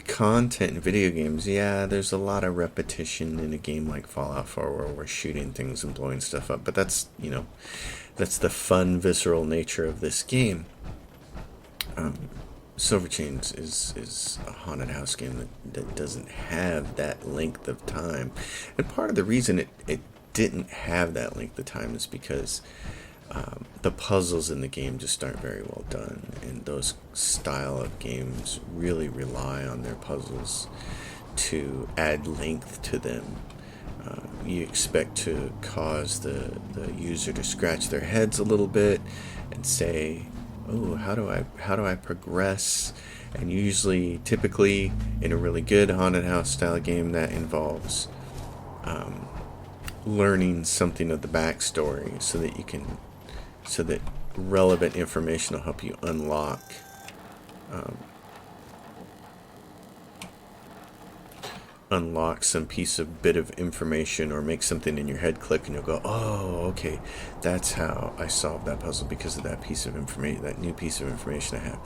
content in video games, yeah, there's a lot of repetition in a game like Fallout 4 where we're shooting things and blowing stuff up, but that's the fun, visceral nature of this game. Silver Chains is a haunted house game that doesn't have that length of time, and part of the reason it didn't have that length of time is because the puzzles in the game just aren't very well done, and those style of games really rely on their puzzles to add length to them. You expect to cause the user to scratch their heads a little bit and say, oh, how do I progress? And typically in a really good haunted house style game, that involves learning something of the backstory so that relevant information will help you unlock unlock some bit of information or make something in your head click, and you'll go, oh, okay, that's how I solved that puzzle because of that piece of information, that new piece of information I have.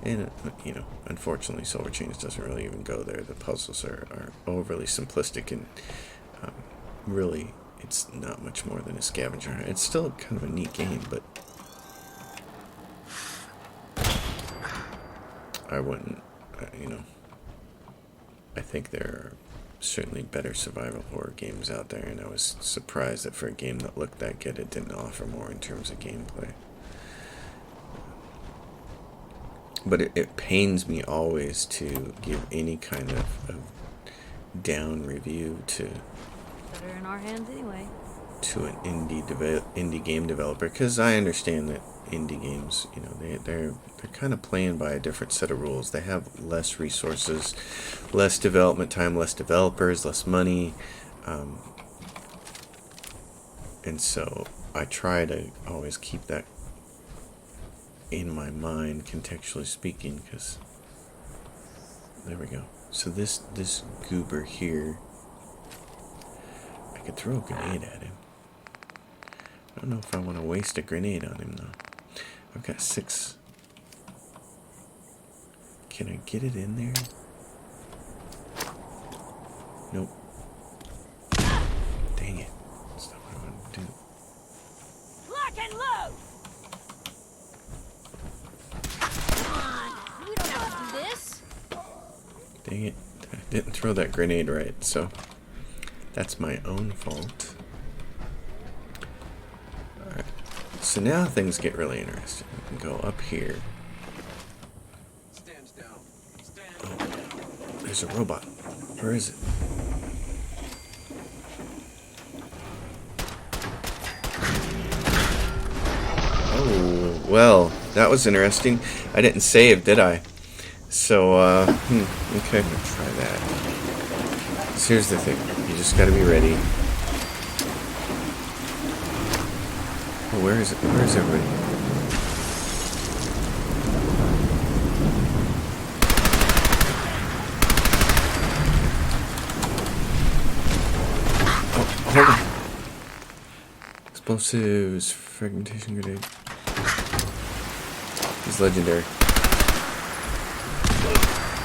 And you know, unfortunately, Silver Chains doesn't really even go there. The puzzles are overly simplistic, and really, it's not much more than a scavenger hunt. It's still kind of a neat game, but I wouldn't, you know, I think there are certainly better survival horror games out there, and I was surprised that for a game that looked that good, it didn't offer more in terms of gameplay. But it pains me always to give any kind of down review to Better in our hands anyway. To an indie game developer, because I understand that indie games, you know, they're kind of playing by a different set of rules. They have less resources, less development time, less developers, less money, and so I try to always keep that in my mind, contextually speaking, because there we go. So this goober here, I could throw a grenade at him. I don't know if I want to waste a grenade on him, though. I've got 6. Can I get it in there? Nope. Dang it. That's not what I want to do. Lock and load! Come on, we don't have to do this. Dang it. I didn't throw that grenade right, so that's my own fault. Alright. So now things get really interesting. We can go up here. Oh, there's a robot. Where is it? Oh, well, that was interesting. I didn't save, did I? So, okay, I'm gonna try that. So here's the thing. You just gotta be ready. Oh, where is it? Where is everybody? Oh, hold on. Explosives, fragmentation grenade. He's legendary.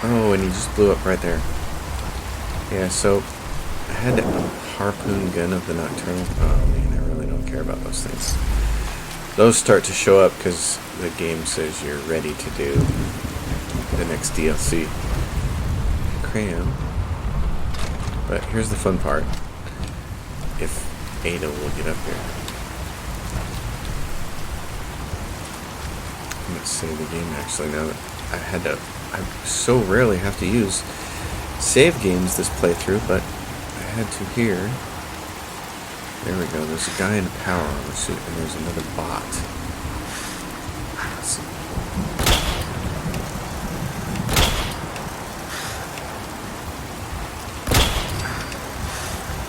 Oh, and he just blew up right there. Yeah, so I had a harpoon gun of the Nocturnal. Oh man, I really don't care about those things. Those start to show up because the game says you're ready to do the next DLC. Cram. But here's the fun part. If Ada will get up here. I'm gonna save the game actually now that I so rarely have to use save games this playthrough, but I had to here. There we go. There's a guy in a power armor suit, and there's another bot. Let's see.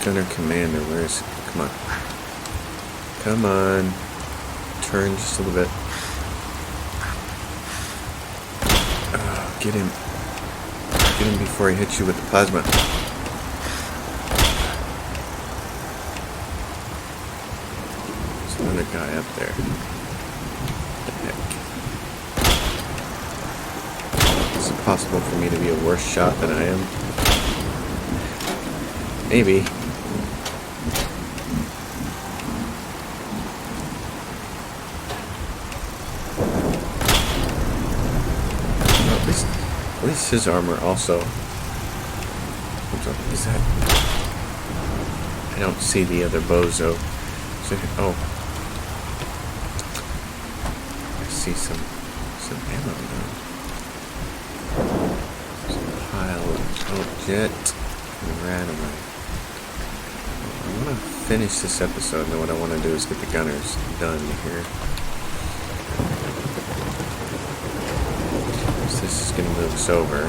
Gunner Commander, where is he? Come on. Come on. Turn just a little bit. Get him. Get him before he hits you with the plasma. There's another guy up there. What the heck? Is it possible for me to be a worse shot than I am? Maybe. At least his armor also. Is that? I don't see the other bozo. So, oh, I see some ammo now. Some pile of jet and randomite. I want to finish this episode, and then what I want to do is get the gunners done here. This is going to move us over.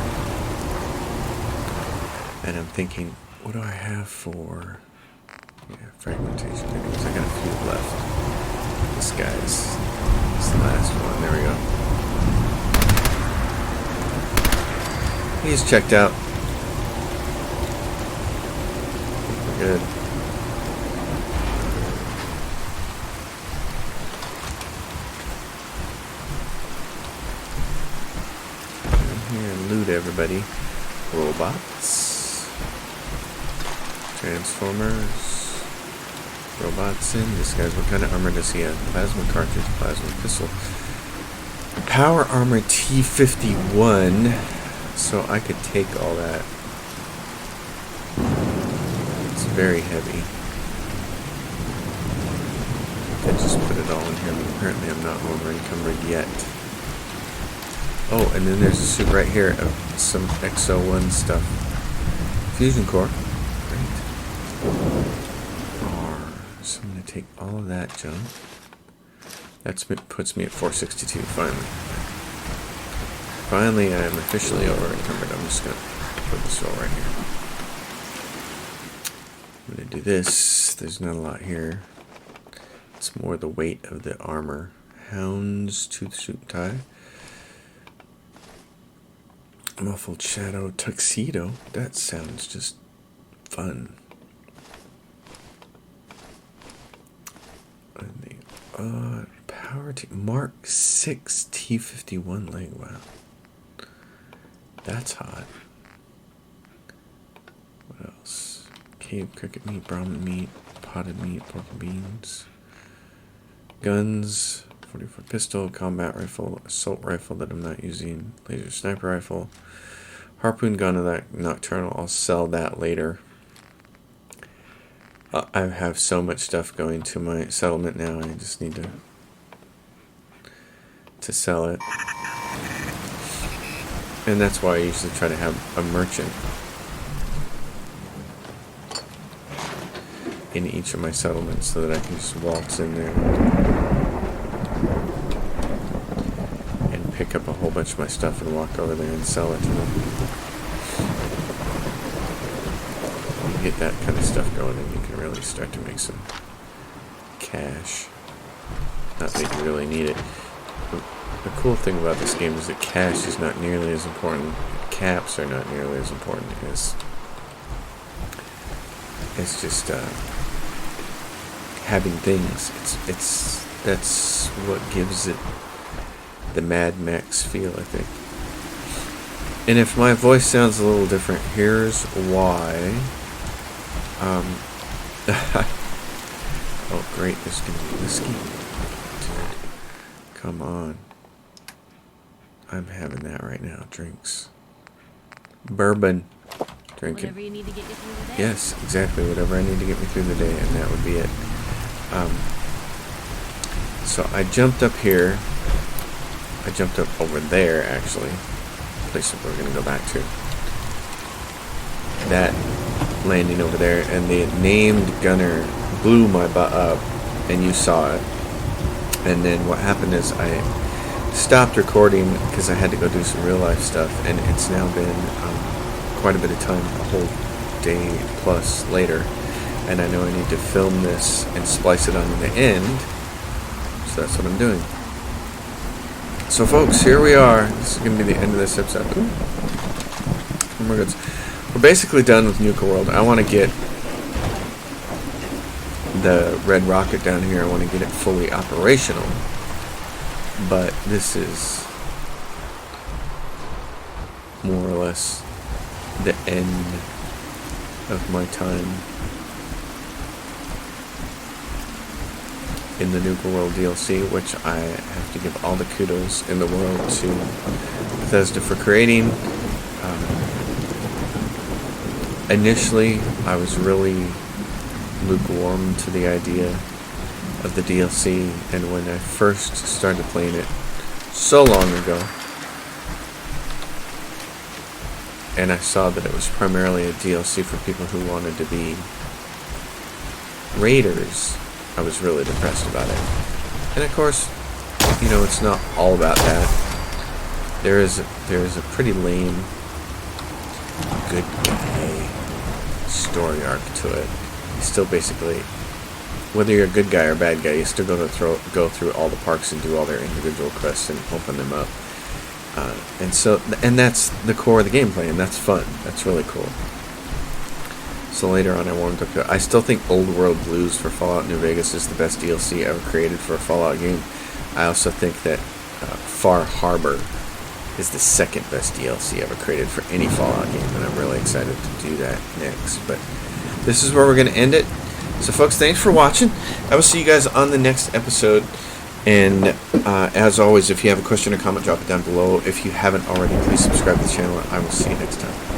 And I'm thinking, what do I have for fragmentation grenades? I got a few left. This guy's the last one. There we go. He's checked out. good. Here and loot everybody. Robots. Transformers. Robots in. This guy's, what kind of armor does he have? Plasma cartridge, plasma pistol. Power armor T51. So I could take all that. It's very heavy. I just put it all in here, but apparently I'm not over encumbered yet. Oh, and then there's a suit right here of some XO1 stuff. Fusion core. Great. So I'm going to take all of that junk. That puts me at 462 finally. Finally, I am officially over encumbered. I'm just going to put this all right here. I'm going to do this. There's not a lot here. It's more the weight of the armor. Hound's tooth suit tie. Muffled shadow tuxedo. That sounds just fun. And the power Mark 6 T51 leg. Wow, that's hot. What else? Cave cricket meat, Brahmin meat, potted meat, pork and beans. Guns. 44 pistol, combat rifle, assault rifle that I'm not using, laser sniper rifle, harpoon gun of that nocturnal. I'll sell that later. I have so much stuff going to my settlement now. I just need to sell it, and that's why I usually try to have a merchant in each of my settlements so that I can just waltz in there and pick up a whole bunch of my stuff and walk over there and sell it to them. You get that kind of stuff going and you can really start to make some cash. Not that you really need it. The cool thing about this game is that cash is not nearly as important. Caps are not nearly as important as it's just having things. That's what gives it the Mad Max feel, I think. And if my voice sounds a little different, here's why. Oh great, there's gonna be whiskey. Dude, come on. I'm having that right now. Drinks. Bourbon. Drinking. Whatever you need to get you through the day. Yes, exactly. Whatever I need to get me through the day, and that would be it. So I jumped up here. I jumped up over there, actually. Place that we're going to go back to. That landing over there, and the named gunner blew my butt up, and you saw it. And then what happened is I stopped recording because I had to go do some real life stuff, and it's now been quite a bit of time, a whole day plus later, and I know I need to film this and splice it onto the end, so that's what I'm doing. So folks, here we are. This is going to be the end of this episode. Ooh. We're basically done with Nuka World. I want to get the red rocket down here. I want to get it fully operational, but this is more or less the end of my time in the Nuka World DLC, which I have to give all the kudos in the world to Bethesda for creating. Initially, I was really lukewarm to the idea of the DLC, and when I first started playing it so long ago, and I saw that it was primarily a DLC for people who wanted to be raiders, I was really depressed about it. And of course, you know, it's not all about that. There is a pretty lame good guy story arc to it. You still basically, whether you're a good guy or a bad guy, you still go through all the parks and do all their individual quests and open them up. And that's the core of the gameplay, and that's fun. That's really cool. so later on I warmed up to it. I still think Old World Blues for Fallout New Vegas is the best DLC ever created for a Fallout game. I also think that Far Harbor is the second best DLC ever created for any Fallout game, and I'm really excited to do that next. But this is where we're going to end it. So folks, thanks for watching. I will see you guys on the next episode. And as always, if you have a question or comment, drop it down below. If you haven't already, please subscribe to the channel. I will see you next time.